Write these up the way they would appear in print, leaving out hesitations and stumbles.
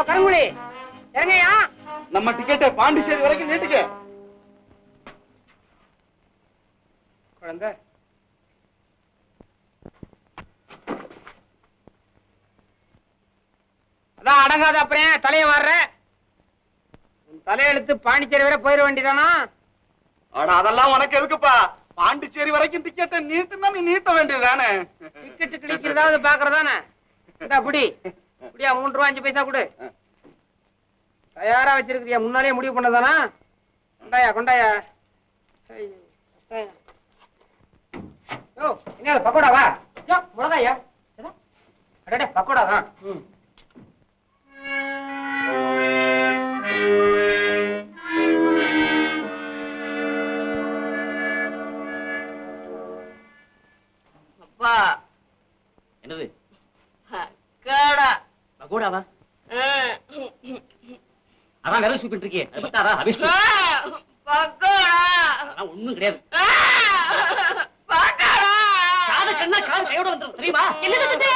கருங்குழி இறங்கயா. நம்ம டிக்கெட்டை பாண்டிச்சேரி வரைக்கும் நீட்டுக்க. குழந்தை அதான் அடங்காத அப்புறம் தலைய வர்ற தலையெழுத்து பாண்டிச்சேரி வரை போயிட வேண்டியதானா? ஆனா அதெல்லாம் உனக்கு எதுக்குப்பா? பாண்டிச்சேரி வரைக்கும் டிக்கெட்டை நீட்டுனா நீ நீட்ட வேண்டியதுதானே. டிக்கெட்டு கிடைக்கிறதாவது பாக்குறதானே. இந்த அப்படி அப்படியா 3 ரூபா 5 பைசா கொடு. தயாரா வச்சிருக்கிறியா? முன்னாலே முடிவு பண்ணதானா? கொண்டாயா கொண்டாயா. என்ன பக்கோடா வா. மிளகாயா அடடே பக்கோடா தான். அப்பா என்னது பக்கோடா? பகோடாவா? அதான் விரல் சூப்பிட்டு இருக்கே, அது பத்தாதா? பக்கோடா ஒண்ணும் கிடையாது. பக்கோடா காது கண்ணா காது கையோட வந்துடும் தெரியுமா? என்னது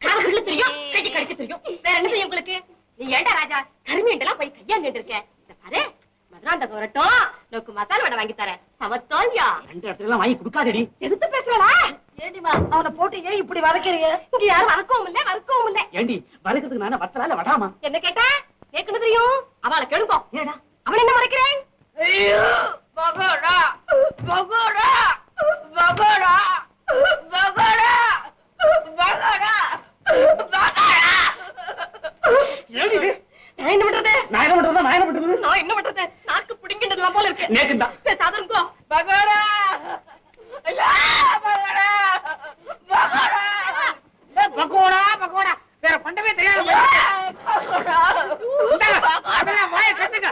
காது கிள்ள தெரியும், கைக்கு கடிக்க தெரியும், வேற என்ன தெரியும் உங்களுக்கு? நீ ஏண்டா ராஜா கருமீண்டெல்லாம் போய் கையாண்டு இருக்க? இந்த பாரு மதுராந்த வரட்டும், நோக்கு மசாலா வடை வாங்கி தரேன். சமத்தோல்யா 2 இடத்துல எல்லாம் வாங்கி கொடுக்காதடி. எதுக்கு பேசுறா? ஏண்டிமா அவனை போட்டு ஏன் இப்படி வதக்கிறீங்க? இங்க யாரும் வதக்கவும் இல்ல. ஏண்டி வதக்கிறதுக்கு நானே வத்தலால வடாமா? என்ன கேட்டா கேட்கணும் தெரியும். அவளை கெடுங்கோ. ஏடா அவன் என்ன மறைக்கிறேன்? ஐயோ பகோடா பகோடா பகோடா பகோடா பகோடா பகோடா. ஏடி நான் என்ன பண்றது? நான் என்ன பண்றது? நாக்கு பிடிங்கிட்டதுலாம் போல இருக்கு. நேக்குந்தா பேசாதருங்கோ. பகோடா ஐயா பகோடா பகோடா பக்கோடா பக்கோடா வேற பண்டமே தெரியாது. அதெல்லாம் வாய கட்டுங்க.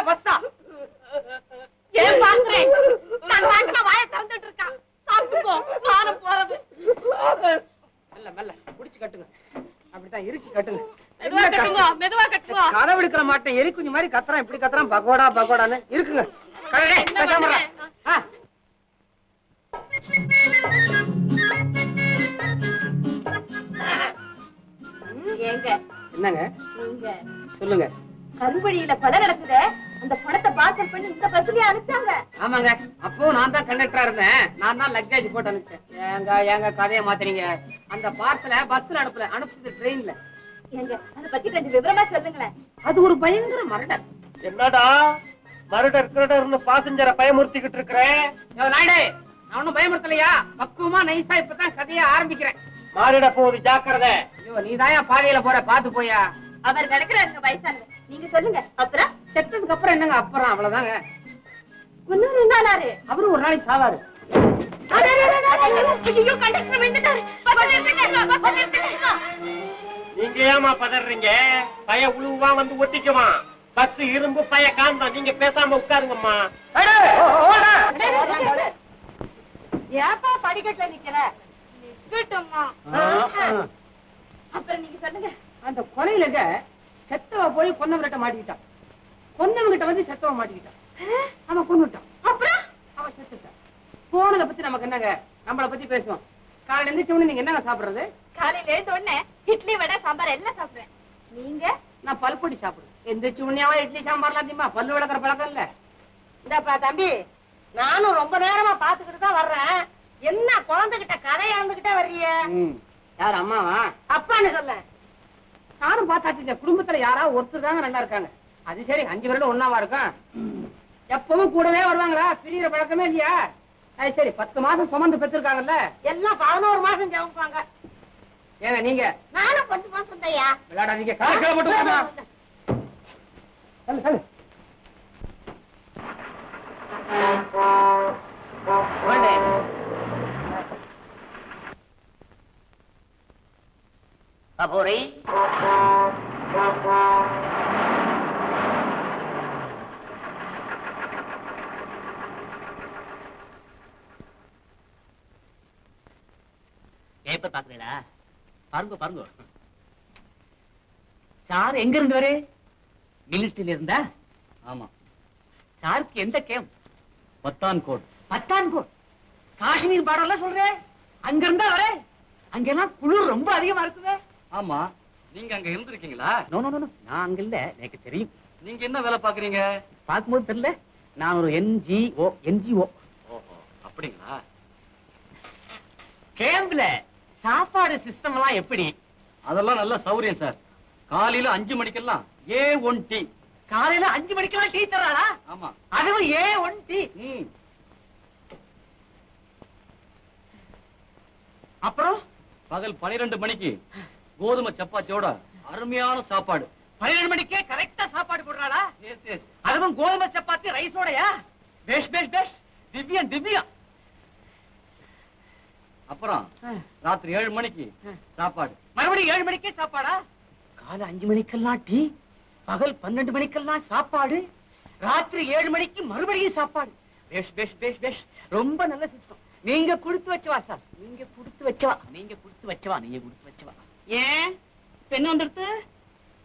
பஸ்தா ஏன் பாக்குறேன்? நான் பாட்டுல வாயை திறந்துட்டு இருக்கான். சாப்பிட்டுக்கோ, வானம் போறது. மெல்ல மெல்ல புடிச்சு கட்டுங்க. அப்படித்தான் இறுக்கி கட்டுங்க. மெதுவா கட்டுங்க. கதவு எடுக்கிற மாட்டேன். எலி குஞ்சு மாதிரி கத்துறான். இப்படி கத்துறான் பகோடா பகோடான்னு இருக்குங்க. ஏங்க என்னங்க நீங்க சொல்லுங்க. கருவழியில படம் நடக்குது. அந்த படத்தை பார்சல் பண்ணி இந்த பஸ்லயே அனுப்பிச்சாங்க. ஆமாங்க, அப்போ நான் தான் கண்டக்டரா இருந்தேன். நான் தான் லக்கேஜ் போட்டு அனுப்பிச்சேன். ஏங்க கதையை மாத்துறீங்க? அந்த பார்சலை பஸ்ல அனுப்புறது ட்ரெயின்ல. ஏங்க அதை பத்தி கொஞ்சம் விவரமா சொல்லுங்களேன். அது ஒரு பயங்கர மர்டர். என்னடா மருடர் பாசஞ்சரை பயமுறுத்திக்கிட்டு இருக்கிறேன்? நாயுடு, நான் ஒன்னும் பயமுறுத்தலையா? பக்குவமா நைஸா இப்பதான் கதையை ஆரம்பிக்கிறேன். மாறிட போகுது, ஜாக்கிரதை. ஐயோ நீதாயா பாதையில போற, பாத்து போயா. அவர் கிடக்குறாருங்க வயசானது. நீங்க சொல்லுங்க. அப்புறம் செத்ததுக்கு அப்புறம் என்னங்க? அப்புறம் அவ்வளவுதாங்க. இன்னொரு என்னாரு? அவரும் ஒரு நாளைக்கு சாவாரு. ஐயோ கண்டக்டர் விழுந்துட்டாரு. நீங்க ஏமா பதறீங்க? பய உழுவா வந்து ஒட்டிக்குவான். பஸ் இரும்பு, பய காந்தம். நீங்க பேசாம உட்காருங்கம்மா. ஏப்பா படிக்கட்டுல நிக்கிற? நிக்கட்டும்மா. அப்புறம் நீங்க சொல்லுங்க. அந்த கொலையிலங்க செத்தவ போய் கொன்னவங்கிட்ட மாட்டிக்கிட்டான். கொன்னவங்கிட்ட வந்து செத்தவ மாட்டிக்கிட்டான். அவன் கொன்னுட்டான். அப்புறம் அவன் செத்துட்டான். போனதை பத்தி நமக்கு என்னங்க? நம்மளை பத்தி பேசுவோம். காலையில எந்திரிச்ச நீங்க என்னங்க சாப்பிடுறது? காலையில எழுந்த உடனே இட்லி வடை சாம்பார் எல்லாம் சாப்பிடுறேன். நீங்க? நான் பல்பொடி சாப்பிடுவேன். எந்திரிச்ச உடனேவா இட்லி சாம்பார்லாம் திம்மா? பல்லு விளக்குற பழக்கம் இல்ல. இந்தப்பா தம்பி, நானும் ரொம்ப நேரமா பாத்துக்கிட்டு தான் வர்றேன். என்ன குழந்தைகிட்ட கதையா இருந்துகிட்டே வர்றீங்க? யார் அம்மாவா? அப்பான்னு சொல்ல. நானும் பார்த்தாச்சு. இந்த குடும்பத்துல யாராவது ஒருத்தர் தாங்க நல்லா இருக்காங்க. அது சரி, 5 வருடம் ஒன்னாவா இருக்கும். எப்பவும் கூடவே வருவாங்களா? பிரிகிற பழக்கமே இல்லையா? அது சரி, 10 மாசம் சுமந்து பெற்றிருக்காங்கல்ல. எல்லாம் 11 மாசம் ஜெயிப்பாங்க. ஏங்க நீங்க? நானும் 10 மாசம் தாயா. விளையாடாதீங்க. காய்ச்சல மட்டும் சொல்லு சொல்லு. கபூரி பேப்பர் பாக்குறீங்களா? பாருங்க பாருங்க. சார் எங்க இருந்து வரே? மிலிட்டரியில இருந்தா? ஆமா. சாருக்கு எந்த கேம்? பத்தான்கோட். பத்தான்கோட்? காஷ்மீர் பார்டர்ல சொல்றேன். அங்க இருந்தா வரேன். அங்கெல்லாம் குளிர் ரொம்ப அதிகமா இருக்குதே. ஆமா, நீங்க அங்க இருந்திருக்கீங்களா? நோ நோ நோ, நான் அங்க இல்ல, எனக்கு தெரியும். நீங்க என்ன வேலை பாக்குறீங்க? பார்க்கும்போது தெரியல, நான் ஒரு என்ஜிஓ. ஓஹோ, அப்படிங்களா? கேம்ப்ல சாப்பாடு சிஸ்டம் எல்லாம் எப்படி? அதெல்லாம் நல்ல சௌரியம் சார். காலையில 5 மணிக்கெல்லாம் A1 டீ. காலையில 5 மணிக்கெல்லாம் டீ தராளா? ஆமா. அதுவும் A1 டீ. அப்புறம் பகல் 12 மணிக்கு கோதுமை சப்பாத்தியோட அருமையான சாப்பாடு. 12 மணிக்கே கரெக்டா சாப்பாடு போடுறாளா? S S. அதுவும் கோதுமை சப்பாத்தி ரைஸோடயா? பேஷ் பேஷ் பேஷ், திவ்யம் திவ்யம். அப்புறம் ராத்திரி 7 மணிக்கு சாப்பாடு. மறுபடியும் 7 மணிக்கே சாப்பாடா? காலை 5 மணிக்கெல்லாம் டீ, பகல் 12 மணிக்கெல்லாம் சாப்பாடு, ராத்திரி 7 மணிக்கு மறுபடியும் சாப்பாடு. பேஷ் பேஷ் பேஷ் பேஷ், ரொம்ப நல்ல சிஸ்டம். நீங்க கொடுத்து வச்சவா சார், நீங்க கொடுத்து வச்சவா, நீங்க கொடுத்து வச்சவா, நீங்க கொடுத்து வச்சவா. ஏன் பெண்ணு வந்துடுத்து?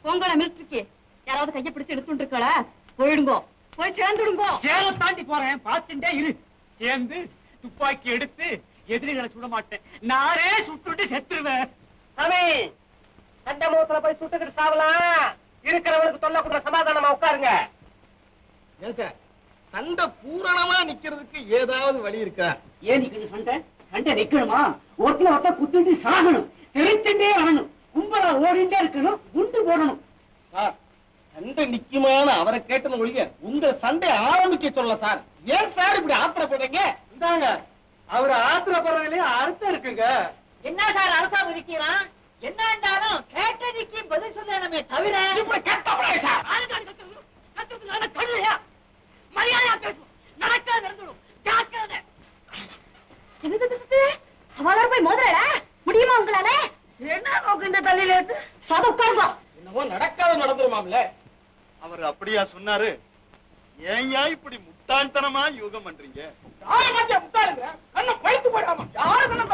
பொங்கல மில்ட்ரிக்கு யாராவது கைய பிடிச்சு எடுத்துட்டு இருக்கா? போயிடுங்கோ, போய் சேர்ந்துடுங்கோ. சேலை தாண்டி போறேன், பார்த்துட்டே இரு. சேர்ந்து துப்பாக்கி எடுத்து எதிரிகளை சுட மாட்டேன், நானே சுட்டுட்டு செத்துருவேன். சாமி, சண்டை முகத்துல போய் சுட்டுக்கிட்டு சாவலாம். இருக்கிறவனுக்கு தொல்லை கொடுற சமாதானமா உட்காருங்க. ஏன் சார், சண்டை பூரணமா நிக்கிறதுக்கு ஏதாவது வழி இருக்கா? ஏன் நிக்குது சண்டை? சண்டை நிக்கணுமா? ஒருத்த குத்துட்டு சாகணும், தெரிச்சுட்டே வரணும், கும்பலா ஓடிண்டே இருக்கணும், குண்டு போடணும். சார், சண்டை நிக்குமான அவரை கேட்டன ஒழிய உங்க சண்டை ஆரம்பிக்க சொல்ல சார். ஏன் சார் இப்படி ஆத்திரப்படுறீங்க? இந்தாங்க, அவரு ஆத்திரப்படுறதுலயே அர்த்தம் இருக்குங்க. என்ன சார் அரசா ஒதுக்கிறான்? என்னண்டாலும் கேட்டதுக்கு பதில் சொல்லணுமே தவிர இப்படி கேட்கக்கூடாது சார். கல்லையா மரியாதையா பேசும், நடக்காது நடந்துடும், ஜாக்கிரதை. அவளார் போய் மோதுறா முடியுமா உங்களால? என்ன நோக்கு இந்த தள்ளியில இருந்து? சாத உட்காருங்க. என்னவோ நடக்காத நடந்துருமாம்ல. அவர் அப்படியா சொன்னாரு? ஏன்யா இப்படி முட்டாள்தனமா யோகம் பண்றீங்க? யாரு மத்திய முட்டாளுங்க? கண்ணை பழுத்து போடாம யாரு கண்ணை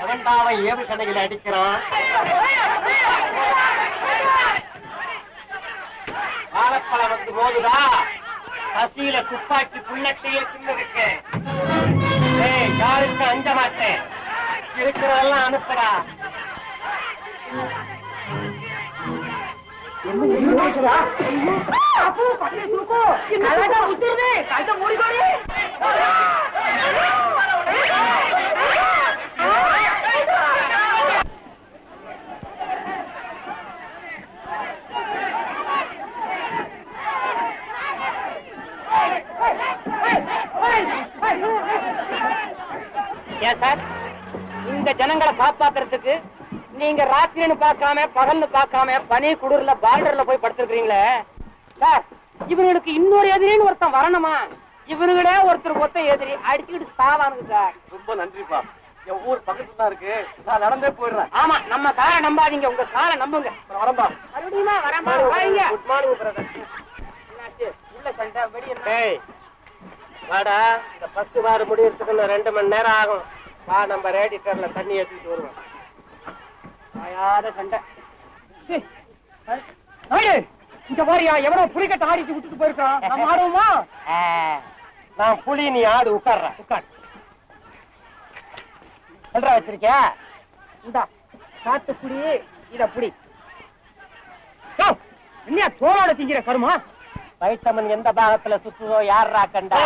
அவன்டாவை ஏவு கடையில் அடிக்கிறான். வாழைப்பழம் வந்து போதுடா, பசியில துப்பாக்கி புள்ளத்தையே தின்னுருக்கு. யாருக்கு அஞ்ச மாட்டேன், இருக்கிறதெல்லாம் அனுப்புடா. ஏன் சார், இந்த ஜனங்களை காப்பாத்துறதுக்கு நீங்க ராத்திரின்னு பார்க்காம பகல்னு பார்க்காம பனி குளிர்ல பார்டர்ல போய் படுத்துருக்கீங்களே சார், இவனுக்கு இன்னொரு எதிரின்னு ஒருத்தன் வரணுமா? இவனுங்களே ஒருத்தர் ஒத்த எதிரி அடிச்சுக்கிட்டு சாவானுங்க சார். ரொம்ப நன்றிப்பா. என் ஊர் பக்கத்துல தான் இருக்கு, நான் நடந்தே போயிடுறேன். ஆமா, நம்ம காரை நம்பாதீங்க, உங்க காரை நம்புங்க. வரம்பா. மறுபடியுமா வரமா? Good morning brother. என்னாச்சு? உள்ள சண்டை வெளியே டேய் வாடா, இந்த பஸ் வார முடியறதுக்கு இன்னும் 2 மணி நேரம் ஆகும். வா, நம்ம ரேடிட்டர்ல தண்ணி ஏற்றிட்டு வருவோம். ஆயாத சண்டை. இங்க பாரியா, எவனோ புலிக்கட்ட ஆடிச்சு விட்டுட்டு போயிருக்கான். நம்ம ஆடுவோமா? நான் புலி, நீ ஆடு. உட்கார்ற. உட்கார். சொல்றா வச்சிருக்கியா? இந்தா காத்து புடி, இத புடி. என்னையா தோளோட திங்கிற கருமா? வைட்டமின் எந்த பாகத்துல சுத்துதோ யாரா கண்டா?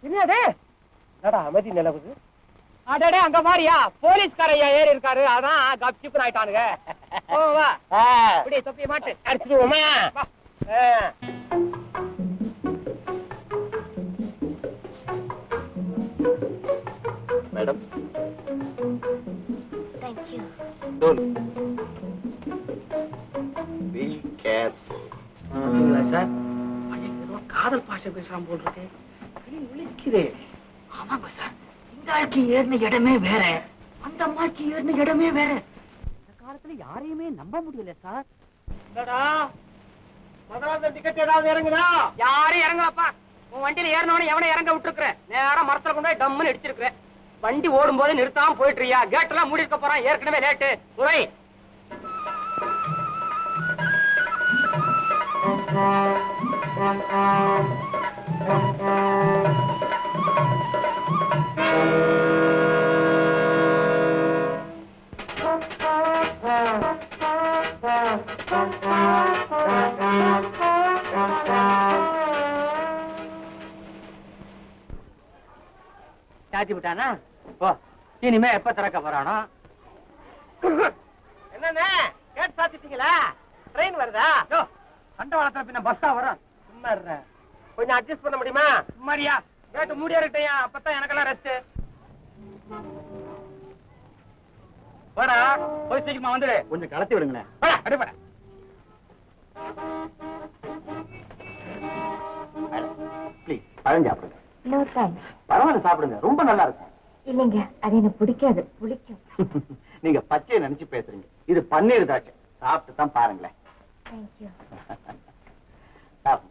என்னடா அமைதி நிலவுது? அடடே அங்க பாரியா போலீஸ்காரையா ஏறி இருக்காரு. அதான் கப்சிப்பு ஆயிட்டானுங்க. ஓ வா இப்படி தொப்பி மாட்டு அடிச்சுடுவோமா? Madam thank you. Be careful. Sir ஏதோ காதல் பாஷை பேசுறான் போல் இருக்கு. விழிக்குதே. ஆமாங்க சார், இந்த ஆட்சி ஏறின இடமே வேற, அந்த அம்மாச்சி ஏறின இடமே வேற. இந்த காலத்துல யாரையுமே நம்ப முடியல சார். டிக்கெட் ஏதாவது இறங்குதா? யாரும் இறங்கலப்பா. உன் வண்டியில ஏறினவன எவனை இறங்க விட்டுருக்குற? நேரம் மரத்துல கொண்டு போய் டம்முன்னு அடிச்சிருக்கிறேன். வண்டி ஓடும் போது நிறுத்தாம போயிட்டுறியா? கேட் எல்லாம் மூடி இருக்க போறான், ஏற்கனவே லேட்டு. துரை சாத்தி விட்டானா? ஓ, இனிமே எப்ப திறக்க போறானோ? என்னண்ணே கேட் சாத்திட்டீங்களா? ட்ரெயின் வருதா? சண்டை வளர்த்த பின்ன பஸ்ஸா வரும். சும்மா இருற. கொஞ்சம் அட்ஜஸ்ட் பண்ண முடியுமா? சும்மாரியா, கேட்டு மூடியா இருக்கட்டையா, அப்பதான் எனக்கெல்லாம் ரெஸ்ட். போடா, போய் சீக்கிரமா வந்துடு. கொஞ்சம் கலத்தி விடுங்களேன். போடா, அடிப்பட. ப்ளீஸ் பழம் சாப்பிடுங்க. No thanks. பரவாயில்ல சாப்பிடுங்க, ரொம்ப நல்லா இருக்கும். இல்லைங்க, அது எனக்கு பிடிக்காது. பிடிக்கும். நீங்க பச்சையை நினைச்சு பேசுறீங்க. இது பன்னீர் திராட்சை. சாப்பிட்டு தான் பாருங்களேன். தேங்க்யூ. சாப்பிடுங்க.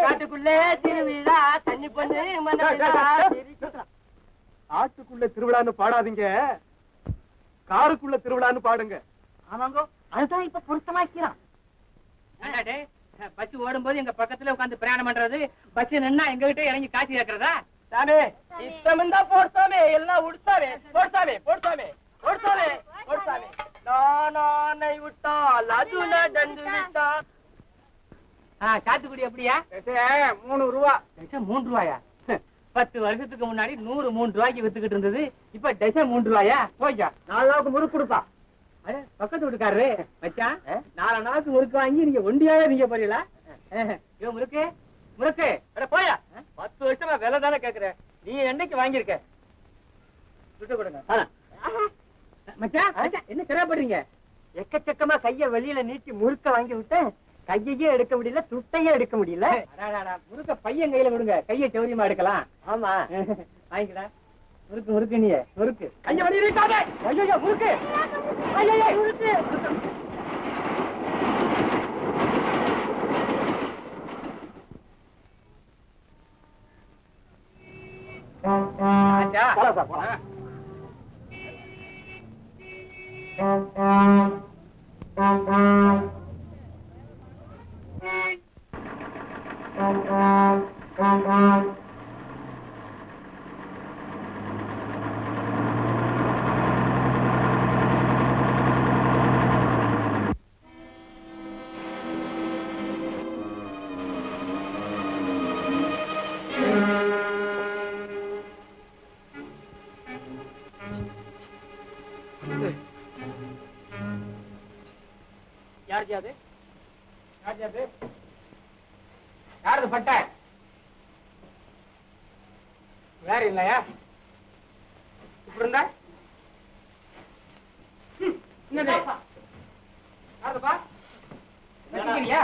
காட்டுக்குள்ளே திருவிழா தண்ணி பண்ணு ஆட்டுக்குள்ள திருவிழான்னு பாடாதீங்க, காருக்குள்ள திருவிழான்னு பாடுங்க. ஆமாங்கோ, அதுதான் இப்ப பொருத்தமாக்கிறான். பஸ் ஓடும்போது எங்க பக்கத்துல உட்கார்ந்து பிரயாணம் பண்றது, பஸ் நின்னா எங்க கிட்ட இறங்கி காட்சி கேட்கறதா? தானே இஷ்டம் தான் போடுத்தாமே, எல்லாம் உடுத்தாமே, போடுத்தாமே போடுத்தாமே போடுத்தாமே போடுத்தாமே. நானை விட்டால் அது நடந்து விட்டா. சாத்துக்குடி அப்படியா? 3 ரூபா. 3 ரூபாயா? 10 வருஷத்துக்கு முன்னாடி 103 ரூபாய்க்கு வித்துக்கிட்டு இருந்தது, இப்ப டசன் 3 ரூபாயா? போய்க்கா, 4 நாளுக்கு முறுக்கு கொடுப்பா. பக்கத்து வீட்டுக்காரரு மச்சான் 4 நாளுக்கு முறுக்கு வாங்கி நீங்க ஒண்டியாவே நீங்க போறீங்களா? முறுக்கு முறுக்கு போயா, 10 வருஷமா விலை தானே கேக்குறேன். நீ என்னைக்கு வாங்கியிருக்க? சுட்டு கொடுங்க. மச்சான் என்ன சிரமப்படுறீங்க? எக்கச்சக்கமா கைய வெளியில நீட்டி முறுக்க வாங்கி விட்டேன். கையையே எடுக்க முடியல, துட்டையே எடுக்க முடியல. முறுக்க பையன் கையில விடுங்க, கையை சௌரியமா எடுக்கலாம். ஆமா வாங்கிக்கடா. முறுக்கு முறுக்கு, நீ முறுக்கு கைய வெளியில நீட்டாதே. ஐயோ முறுக்கு, ஐயோ முறுக்கு. யாரு பட்ட வேற இல்லையா? இப்படி இருந்தா என்னது? யாருப்பா வச்சுக்கிறியா?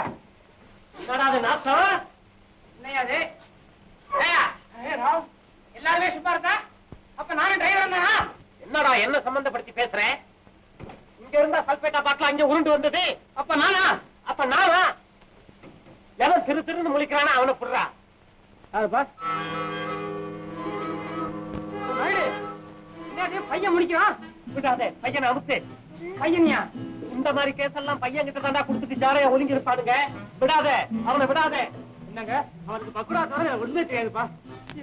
என்னையாது? எல்லாருமே சும்மா இருக்கா? அப்ப நானும் டிரைவர் தானா? என்னடா என்ன சம்பந்தப்படுத்தி பேசுறேன்? இங்க இருந்தா சல்பேட்டா பாட்டில் அங்க உருண்டு வந்தது. அப்ப நானா? அப்ப நானா? எவன் திரு திருன்னு முழிக்கிறானா அவனை புடுறா. யாருப்பா? பையன் முடிக்கிறான். விடாதே பையனை அவுத்து. பையனியா? இந்த மாதிரி கேஸ் எல்லாம் பையன் கிட்ட தாண்டா கொடுத்துட்டு ஜாலையா ஒதுங்கி இருப்பானுங்க. விடாதே அவனை விடாதே. என்னங்க அவனுக்கு பக்குடா தவிர ஒண்ணுமே தெரியாதுப்பா.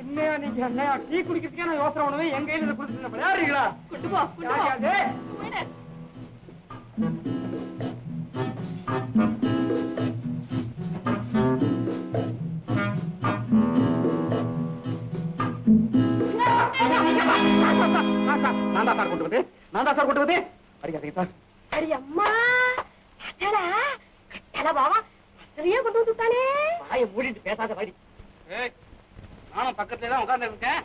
என்னையா நீங்க என்னையா டீ குடிக்கிறதுக்கே நான் யோசனை பண்ணுவேன், என் கையில கொடுத்துருந்தேன். விளையாடுறீங்களா? நான் தான் சார் கொண்டு வந்து அடிக்காதீங்க சார். அடி அம்மா அடடா கட்டல பாவா அசலையே கொண்டு வந்துட்டானே. வாயை மூடிட்டு பேசாத வாடி. நானும் பக்கத்துல தான் உட்கார்ந்து இருக்கேன்.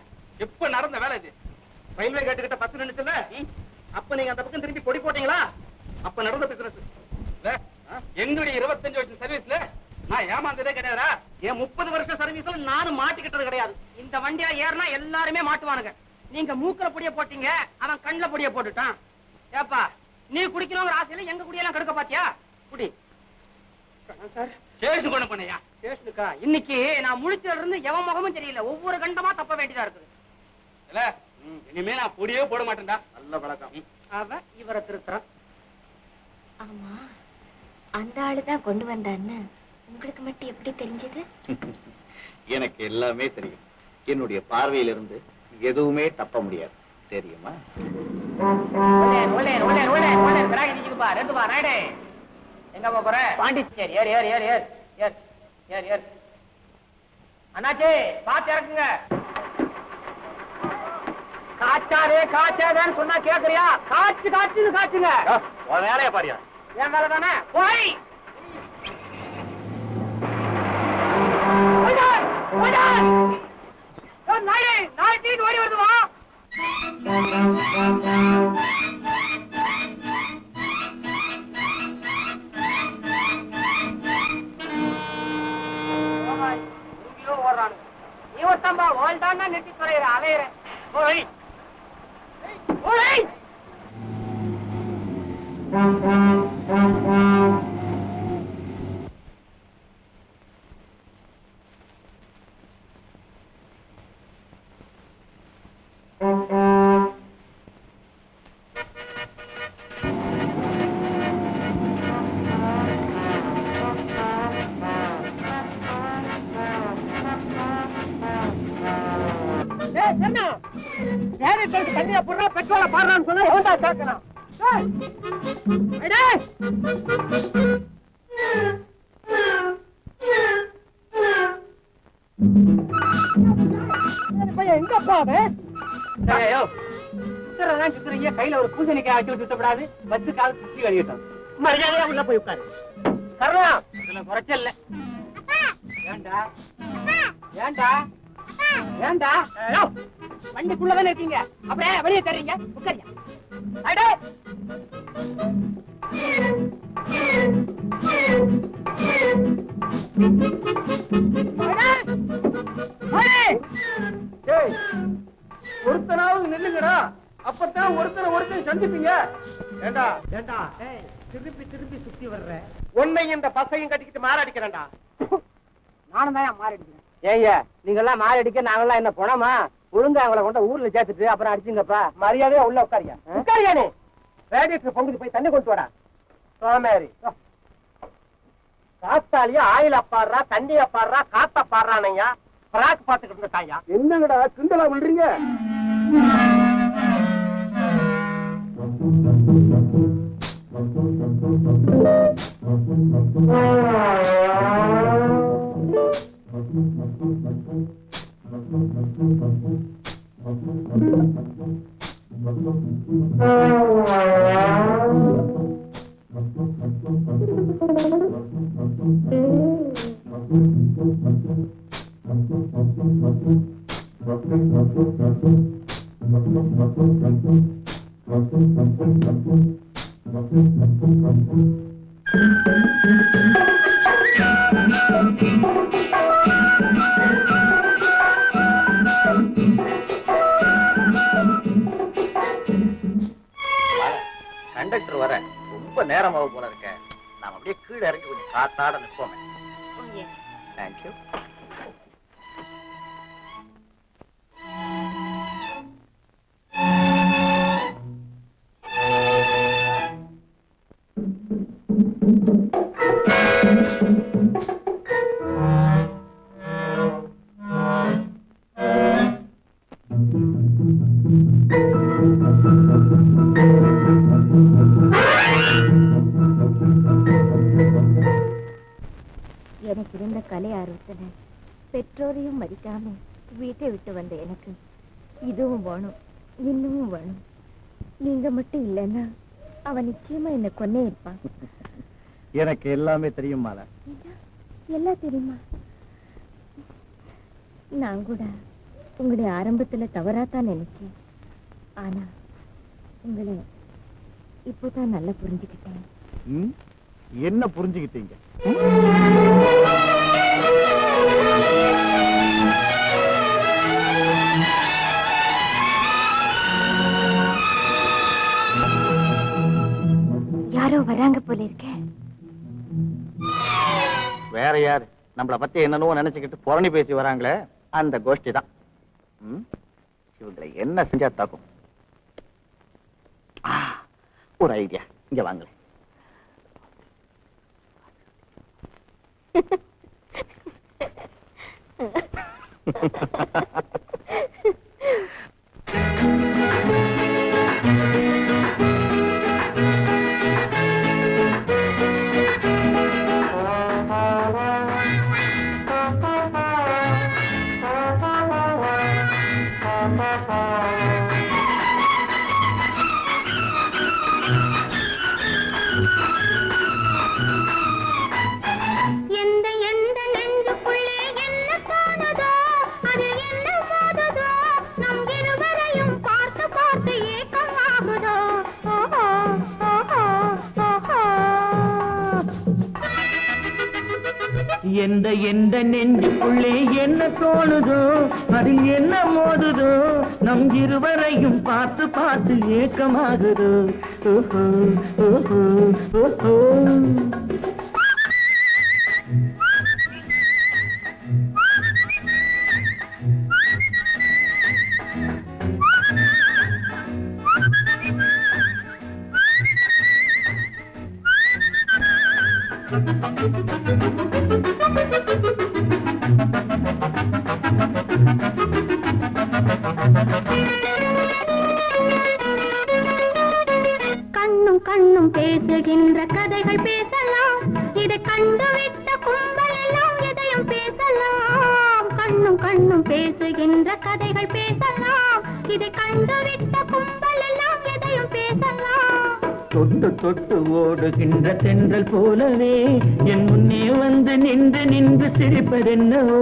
எப்ப நடந்த வேலை இது? ரயில்வே கேட்டு கிட்ட பஸ் நின்னுச்சுல, அப்ப நீங்க அந்த பக்கம் திரும்பி கொடி போட்டீங்களா? அப்ப நடந்த பிசினஸ். என்னுடைய 25 வருஷம் சர்வீஸ்ல நான் ஏமாந்ததே கிடையாதா? என் 30 வருஷம் சர்வீஸ்ல நானும் மாட்டிக்கிட்டது கிடையாது. இந்த வண்டியில ஏறினா எல்லாருமே மாட்டுவானுங்க. நீங்க மூக்குல பொடிய போட்டீங்க, அவன் கண்ணுல பொடிய போட்டுட்டான். ஏப்பா நீ குடிக்கணுங்கிற ஆசையில எங்க குடியெல்லாம் கெடுக்க பாத்தியா? குடி சார். ஸ்டேஷன் கொண்டு போனையா? ஸ்டேஷனுக்கா? இன்னைக்கு நான் முழிச்சதுல இருந்து எவன் முகமும் தெரியல. ஒவ்வொரு கண்டமா தப்ப வேண்டியதா இருக்குது. இல்ல இனிமே நான் பொடியே போட மாட்டேன்டா. நல்ல பழக்கம். அவன் இவரை திருத்துறான். ஆமா அந்த ஆளுதான் கொண்டு வந்தான்னு உங்களுக்கு மட்டும் எப்படி தெரிஞ்சது? எனக்கு எல்லாமே தெரியும். என்னுடைய பார்வையிலிருந்து எதுவுமே தப்ப முடியாது, தெரியுமா? எங்க போற? பாண்டிச்சேரி. ஏறு ஏறு ஏறு ஏறு ஏறு ஏறு ஏறு. அண்ணாச்சி பாத்து இறக்குங்க. காச்சாரே காச்சாதான்னு சொன்னா கேக்குறியா? காச்சு காச்சுன்னு காச்சுங்க. உன் வேலையை பாரியா? என் வேலை தானே. போய் நாளை ஓடி வருதுவா. ஓடுறானு நீ ஒருத்தம்பா ஓல்டான்னா நெட்டி குறையிற அலையிற. போய் போய் தண்ணியா போடுறா, பெட்ரோல பாடுறான்னு சொன்னா எவன்டா கேட்கறான்? எங்கப்பா சித்திரீங்க? கையில ஒரு பூசணிக்காய் ஆட்டி விட்டு விடக்கூடாது. வச்சு கால சுத்தி கழிவிட்டோம். மரியாதையா உள்ள போய் உட்காரு. கர்ணா இதுல குறைச்சல் இல்ல. ஏண்டா ஏண்டா ஏண்டா வண்டிக்குள்ளதானே இருக்கீங்க, அப்படியே வெளியே தர்றீங்க. உட்காரியா? அடே ஒருத்தனாவது நில்லுங்கடா, அப்பதான் ஒருத்தனை சந்திப்பீங்க. ஏண்டா ஏண்டா திருப்பி திருப்பி சுத்தி வர்ற உன்னை இந்த பசையும் கட்டிக்கிட்டு மாறடிக்கிறேன்டா. நானும் தான் மாறிடுறேன். ஏய்யா நீங்க எல்லாம் மாறிடிக்க நாங்கெல்லாம் என்ன போனோமா? ஒழுங்கா அவங்கள கொண்ட ஊர்ல சேர்த்துட்டு அப்புறம் அடிச்சுங்கப்பா. மரியாதையா உள்ள உட்காரியா? உட்காரியா? நீ ரேடியேட்டர் பொங்குது, போய் தண்ணி கொண்டு வாடா. சோமேரி காத்தாலியா ஆயில் அப்பாடுறா, தண்ணி அப்பாடுறா, காத்த பாடுறானையா பிராக் பாத்துக்கிட்டு இருக்காயா. என்னங்கடா கிண்டலா விடுறீங்க? கண்டக்டர் வர ரொம்ப நேரமாக போல இருக்க. நாம் அப்படியே கீழே இறங்கி கொஞ்சம் காத்தாட நிற்போமே. தேங்க்யூ. எனக்கு இருந்த கலை ஆர்வத்துல பெற்றோரையும் மதிக்காம வீட்டை விட்டு வந்த எனக்கு இதுவும் வேணும். இன்னமும் வேணும். நீங்க மட்டும் இல்லைன்னா அவன் நிச்சயமா என்ன கொன்னே இருப்பான். எனக்கு எல்லாமே தெரியும் மாலா. எல்லாம் தெரியுமா? நான் கூட உங்களுடைய ஆரம்பத்துல தவறாத்தான் நினைச்சேன். ஆனா உங்களை இப்போதான் நல்லா புரிஞ்சுக்கிட்டேன். என்ன புரிஞ்சுக்கிட்டீங்க? யாரோ வராங்க போல இருக்கேன். வேற யாரு? நம்மள பத்தி என்னன்னு நினைச்சுக்கிட்டு புரணி பேசி வராங்களே, அந்த கோஷ்டி தான். இவங்களை என்ன செஞ்சா தாக்கும்? ஒரு ஐடியா, இங்க வாங்களேன். எந்த எந்த நெஞ்சுக்குள்ளே என்ன தோணுதோ, அதில் என்ன மோதுதோ, நம் இருவரையும் பார்த்து பார்த்து ஏக்கமாகுதோ. ஓஹோ ஓஹோ ஓஹோ. கண்ணும் கண்ணும் பேசுகின்ற கதைகள் பேசலாம். இதை கண்டுவிட்ட கும்பல் எல்லாம் எதையும் பேசலாம். கண்ணும் கண்ணும் பேசுகின்ற கதைகள் பேசலாம். இதை கண்டுவிட்ட கும்பல் எல்லாம் எதையும் பேசலாம். தொட்டு தொட்டு ஓடுகின்ற தென்றல் போலவே என் முன்னே வந்து நின்று நின்று சிரிப்பதென்னவோ.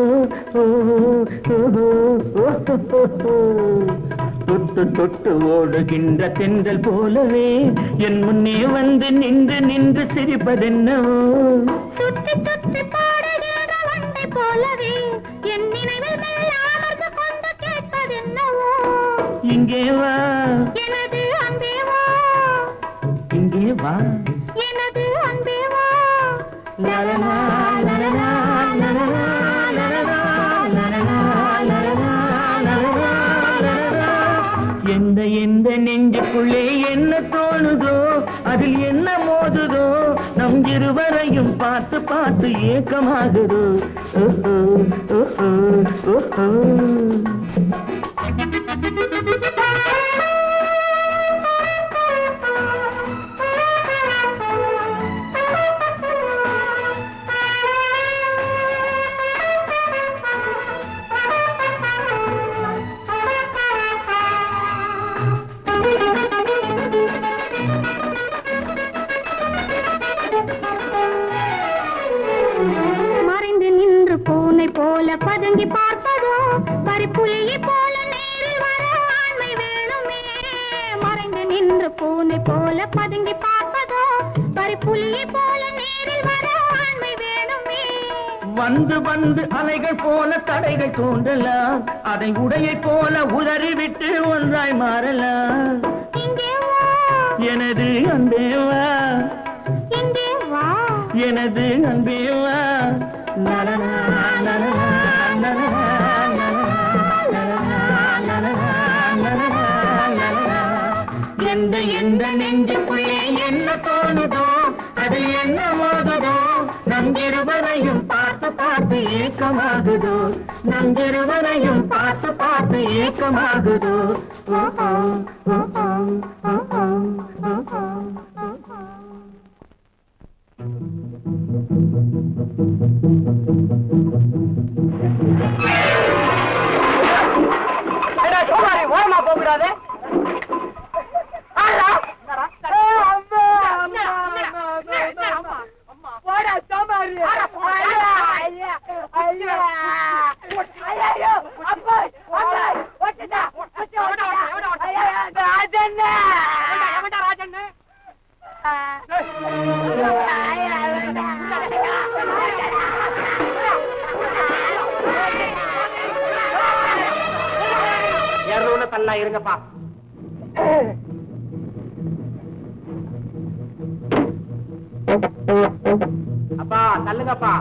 தொட்டு தொட்டு ஓடுகின்ற தென்றல் போலவே என் முன்னே வந்து நின்று நின்று சிரிப்பதென்னவோ. சுற்றி சுற்றி பாடுகிற வண்டை போலவே என் நினைவில் மெல்ல அமர்ந்து கொண்டு கேட்பதென்னவோ. இங்கே வா எனது அன்பே வா, இங்கே வா. எனது அன்பே வா. லலலா லலலா லலலா லலலா லலலா லலலா லலலா லலலா. எந்த எந்த நெஞ்சுக்குள்ளே என்ன தோணுதோ, அதில் என்ன மோதுதோ, நம் இருவரையும் பார்த்து பார்த்து ஏக்கமாகுதோ. ஓஹோ ஓஹோ ஓஹோ. மறைந்து நின்று பூனை போல பதுங்கி பார்ப்பதோ, பறிப்புலியை போல நேரில் வர ஆண்மை வேணுமே. மறைந்து நின்று பூனை போல பதுங்கி பார்ப்பதோ, பறிப்புலியை போல நேரில் வர ஆண்மை வேணுமே. வந்து வந்து அலைகள் போல தடைகள் தோன்றலாம், அதை உடையை போல உதறிவிட்டு ஒன்றாய் மாறலாம். இங்கே வா, எனது அன்பே வா, இங்கே வா. எனது அன்பே வா. லலலா லலலா லலலா லலலா லலலா லலலா லலலா. எந்த எந்த நெஞ்சுக்குள்ளே என்ன தோணுதோ, அது என்ன மோதுதோ, நம் இருவரையும் பார்த்து பார்த்து ஏக்கமாகுதோ. நம் இருவரையும் பார்த்து பார்த்து ஏக்கமாகுதோ. ஓஹோ ஓஹோ ஓஹோ ஓஹோ ஓஹோ. ஓரமா போக கூடாது. தள்ளா இருங்கப்பா. அப்பா தள்ளுங்கப்பா.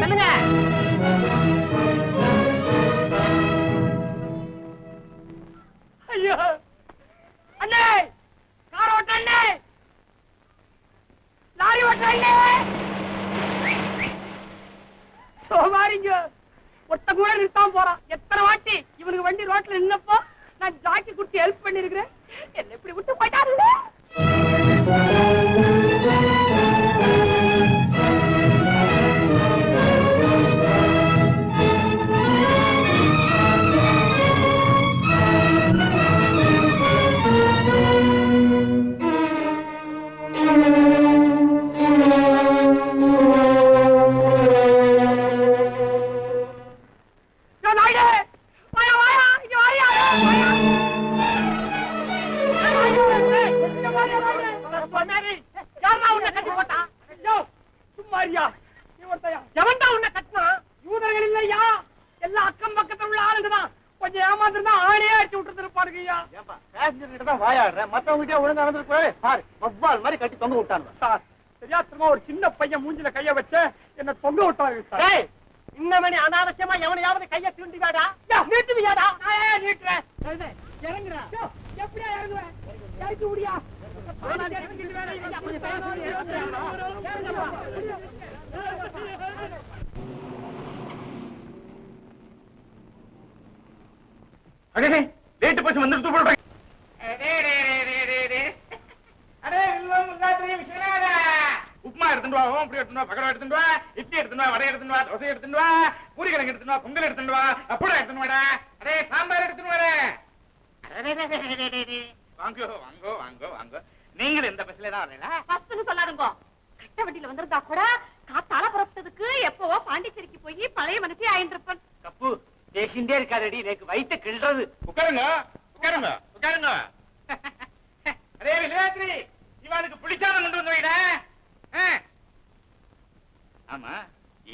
தள்ளுங்க. ஐயோ அண்ணே, கார் ஓட்ட அண்ணே, லாரி ஓட்ட அண்ணே. சோமாரிங்க ஒட்ட கூட நிறுத்தாம போறான். எத்தனை வாட்டி இவனுக்கு வண்டி ரோட்ல நின்னப்போ நான் ஜாக்கி குடுத்து ஹெல்ப் பண்ணிருக்கிறேன். என்ன இப்படி விட்டு போயிட்டாரு. ஒரு சின்ன பையன் மூஞ்சில கைய வச்ச என்ன தொங்க விட்டாங்க. இன்னமணி அனாவசியமா எவனையாவது கைய தூண்டிவாடா, நீட்டுவியாடா. நீட்டுறேன், இறங்குறா. எப்படியா இறங்குவேன்? இறக்கி முடியா? லேட்டு பஸ் வந்துட்டு போடுறேன். உப்மா எடுத்துட்டு வா, அப்படி எடுத்துட்டு வா, பக்கடா எடுத்துட்டு வா, இட்லி எடுத்துட்டு வா, வடை எடுத்துட்டு வா, தோசை எடுத்துட்டு வா, பூரி கிழங்கு எடுத்துட்டு வா, பொங்கல் எடுத்துட்டு வா, அப்பளம் எடுத்துட்டு வாடா. அரே சாம்பார் எடுத்துட்டு வாடா. வாங்கோ வாங்கோ வாங்கோ வாங்கோ. நீங்க இந்த பஸ்ல தான் வரீங்களா? பஸ்ன்னு சொல்லாதுங்க. கட்ட வண்டியில வந்திருந்தா கூட காத்தால புறப்பட்டதுக்கு எப்பவோ பாண்டிச்சேரிக்கு போய் பழைய மனசே ஆயின்றிருப்பேன். கப்பு பேசிண்டே இருக்காதடி, எனக்கு வயிற்று கிள்றது. உட்காருங்க உட்காருங்க உட்காருங்க. அரே விளையாட்டு, இவனுக்கு பிடிச்சாத கொண்டு வந்து வைடா. ஆமா,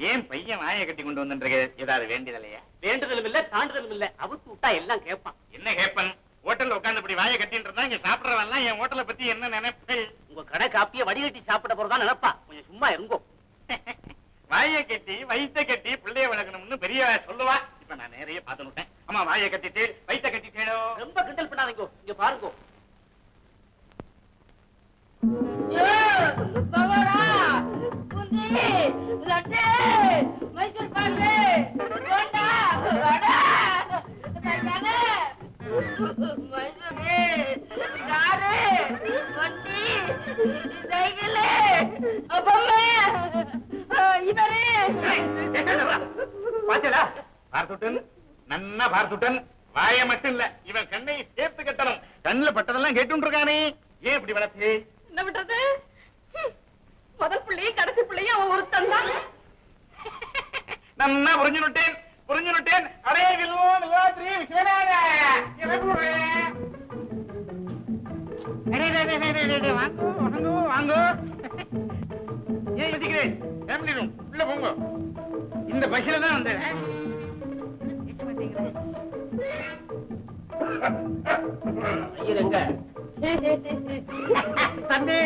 ஏன் பையன் வாயை கட்டி கொண்டு வந்துருக்கு? ஏதாவது வேண்டியதில்லையா? வேண்டுதலும் இல்ல, தாண்டுதலும் இல்ல. அவுத்து விட்டா எல்லாம் கேட்பான். என்ன கேப்பன்? ஹோட்டல்ல உட்கார்ந்து இப்படி வாயை கட்டிட்டு இருந்தா இங்க சாப்பிடறவன் என் ஹோட்டலை பத்தி என்ன நினைப்பு? உங்க கடை காப்பிய வடிகட்டி சாப்பிட போறதா நினைப்பா. கொஞ்சம் சும்மா இருங்கோ. வாயை கட்டி வயிற்ற கட்டி பிள்ளைய வளர்க்கணும்னு பெரிய சொல்லுவா. இப்ப நான் நிறைய பார்த்துட்டேன். அம்மா வாயை கட்டிட்டு வயிற்ற கட்டிட்டேனோ. ரொம்ப கிண்டல் பண்ணாதீங்க. இங்க பாருங்க. மைசூர் பாக்கு, போண்டா, வடை, காரு, வண்டி, சைக்கிள், பொம்மை, இவரு. பாத்தீங்களா? பார்த்துட்டன், நன்னா பார்த்துட்டன். வாய மட்டும் இல்ல, இவன் கண்ணை சேர்த்து கட்டணும். கண்ணுல பட்டதெல்லாம் கேட்டு இருக்கானே. ஏன் இப்படி வளர்த்து? என்ன பண்றது? முதல் பிள்ளையும் கடைசி பிள்ளையும் அவன் ஒருத்தன் தான். நன்னா புரிஞ்சுட்டேன் புரிஞ்சுட்டேன். அடே வில்வோ வில்வாத்ரி விஸ்வநாத வாங்கோ வாங்கோ வாங்கோ. ஏன் யோசிக்கிறேன்? ஃபேமிலி ரூம் உள்ள போங்க. இந்த பஸ்ல தான் வந்தேன். ஐயருங்க தம்பி,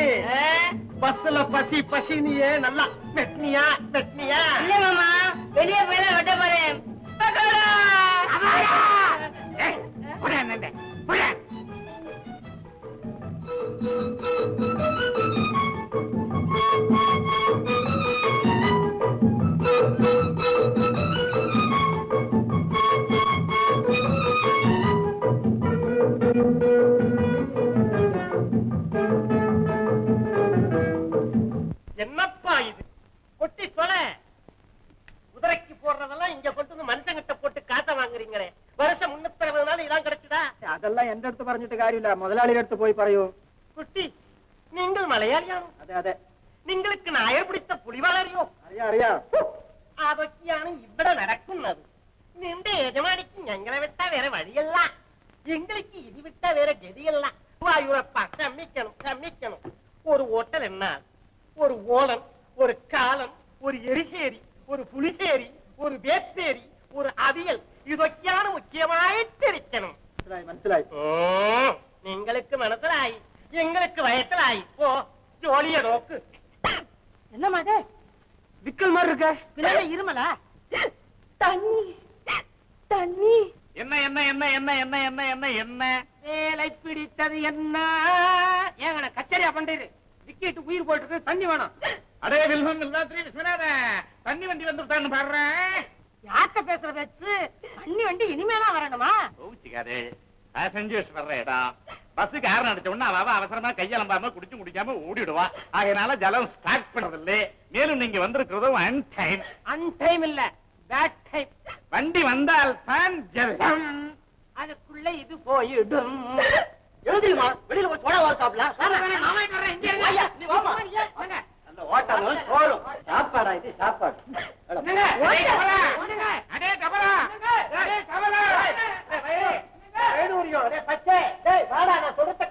பஸ்ல பசி பசினியே நல்லா வெட்னியா வெட்னியா? இல்ல மாமா, வெளியே போய் வெட்ட போறேன். என்னப்பா இது? கொட்டி தொலை. குதிரைக்கு போடுறதெல்லாம் இங்க கொண்டு மனுஷங்கிட்ட போட்டு காசை வாங்குறீங்களே. வருஷம் 360 நாள் இதான் கிடைச்சுதா? அதெல்லாம் எந்த இடத்து பறஞ்சிட்டு காரியம் இல்ல, முதலாளி எடுத்து போய் பறையும். குட்டி, நீங்க മലയാളിയാണോ? അതെ അതെ. നിങ്ങൾക്ക് നായർ പിടിച്ച പുലിവാലറിയോ? അറിയാം അറിയാം. അതൊക്കെയാണ് ഇവിടെ നടക്കുന്നത്. നിന്റെ യജമാനിക്ക് ഞങ്ങളെ വിട്ടാ വേറെ വഴിയല്ല, എங்களுக்கு ഇത് വിട്ടാ വേറെ ഗതിയല്ല. വായുറപ്പ ക്ഷമിക്കണം ക്ഷമിക്കണം. ஒரு ஓட்டல் என்ன, ஒரு ஓலன், ஒரு காலன், ஒரு எரிசேரி, ஒரு புளிசேரி, ஒரு வேப்பேரி, ஒரு அவியல், ഇതൊക്കെയാണ് മുഖ്യമായിട്ടിരിക്കണം. മനസ്സിലായി മനസ്സിലായി. നിങ്ങൾക്ക് മനസ്സിലായി, എങ്ങൾക്ക് വയറ്റിലായി. ഓ ജോലിയെ നോക്ക്. என்ன மாதிரி விக்கல் மாதிரி இருக்க? பின்னாடி இருமலா? தண்ணி தண்ணி. என்ன என்ன என்ன என்ன என்ன என்ன என்ன என்ன வேலை பிடித்தது என்ன? ஏங்க கச்சேரியா பண்றது? விக்கெட்டு உயிர் போயிட்டு தண்ணி வேணும். அடே வில்வம் வில்வாத்ரி விஸ்வநாதன், தண்ணி வண்டி வந்துட்டான்னு பாடுறேன். யார்கிட்ட பேசுற பேச்சு? தண்ணி வண்டி இனிமேதான் வரணுமா? கோவிச்சுக்காரு, பேசஞ்சர்ஸ் வர்ற இடம். பஸ்ஸுக்கு ஆரன் அடிச்ச உடனே அவ அவசரமா கையலம்பாம குடிச்சு முடிக்காம ஓடிடுவா. அதனால ஜலம் ஸ்டார்ட் பண்றதில்லை. மேலும் நீங்க வந்திருக்கிறதும் அன்டைம். அன்டைம் இல்ல, பேட் டைம். வண்டி வந்தால் தான் ஜலம். அதுக்குள்ள இது போயிடும். எழுதிருமா, வெளியில போய் போட வாழ்த்தாப்ல. அந்த ஓட்டமும் சோறும் சாப்பாடா? இது சாப்பாடு. பச்சை வாடா, நான்